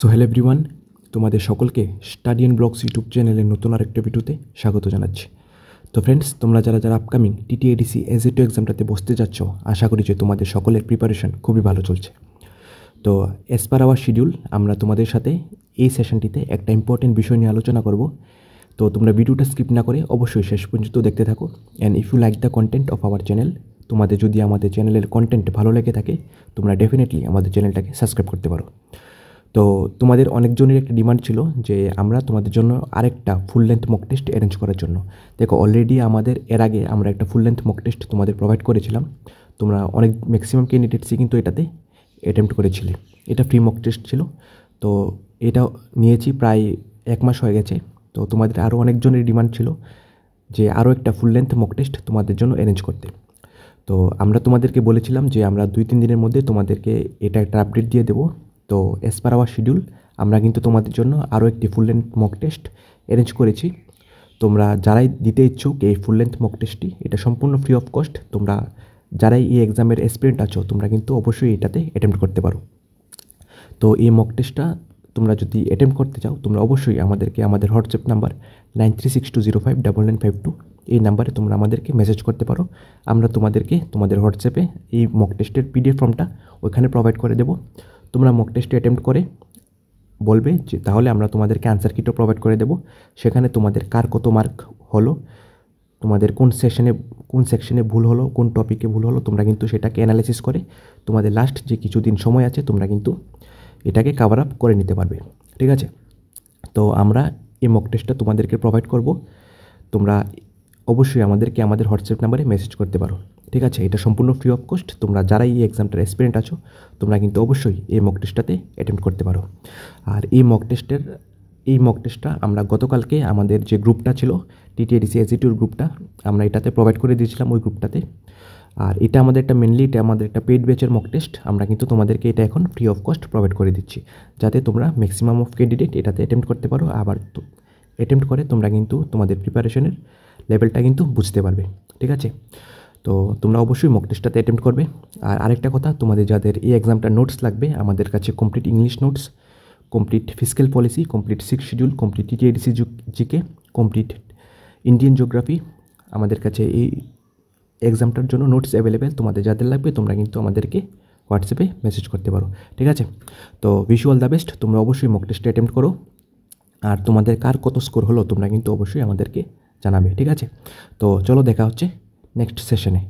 So hello everyone, তোমাদের সকলকে study and blogs YouTube চ্যানেলের নতুন আরেকটা ভিডিওতে স্বাগত জানাচ্ছি। তো ফ্রেন্ডস, তোমরা যারা আপকামিং টিটিএডিসি এজ-এ-2 এক্সামটাতে বসতে যাচ্ছ, আশা করি যে তোমাদের সকলের প্রিপারেশন খুবই ভালো চলছে। তো অ্যাজ পার আওয়ার শিডিউল আমরা তোমাদের সাথে এই সেশনটিতে একটা ইম্পর্টেন্ট বিষয় নিয়ে আলোচনা করব। তো তোমরা ভিডিওটা স্কিপ না করে অবশ্যই শেষ পর্যন্ত দেখতে থাকো। And if you like the content of our channel, তোমাদের যদি আমাদের চ্যানেলের কন্টেন্ট ভালো লেগে থাকে, তোমরা ডেফিনেটলি আমাদের চ্যানেলটাকে সাবস্ক্রাইব করতে পারো। তো তোমাদের অনেকজনের একটা ডিমান্ড ছিল যে আমরা তোমাদের জন্য আরেকটা full length mock test arrange করার জন্য। দেখো, অলরেডি আমাদের এর আগে আমরা একটা ফুল লেন্থ মক টেস্ট তোমাদের প্রোভাইড করেছিলাম। তোমরা অনেক ম্যাক্সিমাম ক্যান্ডিডেটসই কিন্তু এটাতে অ্যাটেম্প্ট করেছিলে। এটা ফ্রি মক টেস্ট ছিল। তো এটা নিয়েছি প্রায় 1 মাস হয়ে গেছে। তো তোমাদের আরও অনেকজনের ডিমান্ড ছিল যে আরও একটা ফুল লেন্থ মক টেস্ট তোমাদের জন্য অ্যারেঞ্জ করতে। তো আমরা তোমাদেরকে বলেছিলাম যে আমরা 2-3 দিনের মধ্যে তোমাদেরকে এটা একটা আপডেট দিয়ে দেবো। তো অ্যাজ পার আওয়ার শিডিউল আমরা কিন্তু তোমাদের জন্য আরও একটি full length mock test arrange করেছি। তোমরা যারাই দিতে ইচ্ছুক এই ফুল লেন্থ মক টেস্টটি, এটা সম্পূর্ণ ফ্রি অফ কস্ট। তোমরা যারাই এই এক্সামের অ্যাসপিরেন্ট আছো, তোমরা কিন্তু অবশ্যই এটাতে অ্যাটেম্প্ট করতে পারো। তো এই মক টেস্টটা তোমরা যদি অ্যাটেম্প্ট করতে চাও, তোমরা অবশ্যই আমাদেরকে আমাদের হোয়াটসঅ্যাপ নাম্বার 9362059952 এই নাম্বারে তোমরা আমাদেরকে মেসেজ করতে পারো। আমরা তোমাদেরকে তোমাদের হোয়াটসঅ্যাপে এই মক টেস্টের পিডিএফ ফর্মটা ওইখানে প্রোভাইড করে দেবো। তোমরা মক টেস্টে অ্যাটেম্প্ট করে বলবে যে তাহলে আমরা তোমাদেরকে আনসার কিটও প্রোভাইড করে দেবো। সেখানে তোমাদের কার কত মার্ক হলো, তোমাদের কোন সেকশনে ভুল হলো, কোন টপিকে ভুল হলো, তোমরা কিন্তু সেটাকে অ্যানালাইসিস করে তোমাদের লাস্ট যে কিছুদিন সময় আছে তোমরা কিন্তু এটাকে কাভার আপ করে নিতে পারবে। ঠিক আছে? তো আমরা এই মক টেস্টটা তোমাদেরকে প্রোভাইড করব। তোমরা অবশ্যই আমাদেরকে আমাদের হোয়াটসঅ্যাপ নাম্বারে মেসেজ করতে পারো। ঠিক আছে? এটা সম্পূর্ণ ফ্রি অফ কস্ট। তোমরা যারা এই এক্সামটার অ্যাসপিরেন্ট আছো, তোমরা কিন্তু অবশ্যই এই মক টেস্টটাতে অ্যাটেম্প্ট করতে পারো। আর এই মক টেস্টটা আমরা গতকালকে আমাদের যে গ্রুপটা ছিল টিটিএডিসি এজ-এ-2 গ্রুপটা, আমরা এটাতে প্রোভাইড করে দিয়েছিলাম ওই গ্রুপটাতে। আর এটা আমাদের একটা পেইড ব্যাচের মক টেস্ট। আমরা কিন্তু তোমাদেরকে এটা এখন ফ্রি অফ কস্ট প্রোভাইড করে দিচ্ছি, যাতে তোমরা ম্যাক্সিমাম অফ ক্যান্ডিডেট এটাতে অ্যাটেম্প্ট করতে পারো। আবার অ্যাটেম্প্ট করে তোমরা কিন্তু তোমাদের প্রিপারেশনের লেভেলটা কিন্তু বুঝতে পারবে। ঠিক আছে? তো তোমরা অবশ্যই মক টেস্টটাতে অ্যাটেম্প্ট করবে। আর আরেকটা কথা, তোমাদের যাদের এই এক্সামটার নোটস লাগবে, আমাদের কাছে complete English notes, complete fiscal policy, complete 6 schedule, complete TTADC GK, complete Indian geography, আমাদের কাছে এই এক্সামটার জন্য নোটস অ্যাভেলেবেল। তোমাদের যাদের লাগবে তোমরা কিন্তু আমাদেরকে হোয়াটসঅ্যাপে মেসেজ করতে পারো। ঠিক আছে? তো wish you all the best. তোমরা অবশ্যই মক টেস্টে অ্যাটেম্প্ট করো। আর তোমাদের কার কত স্কোর হলো তোমরা কিন্তু অবশ্যই আমাদেরকে জানাবে। ঠিক আছে? তো চলো, দেখা হচ্ছে নেক্সট সেশনে।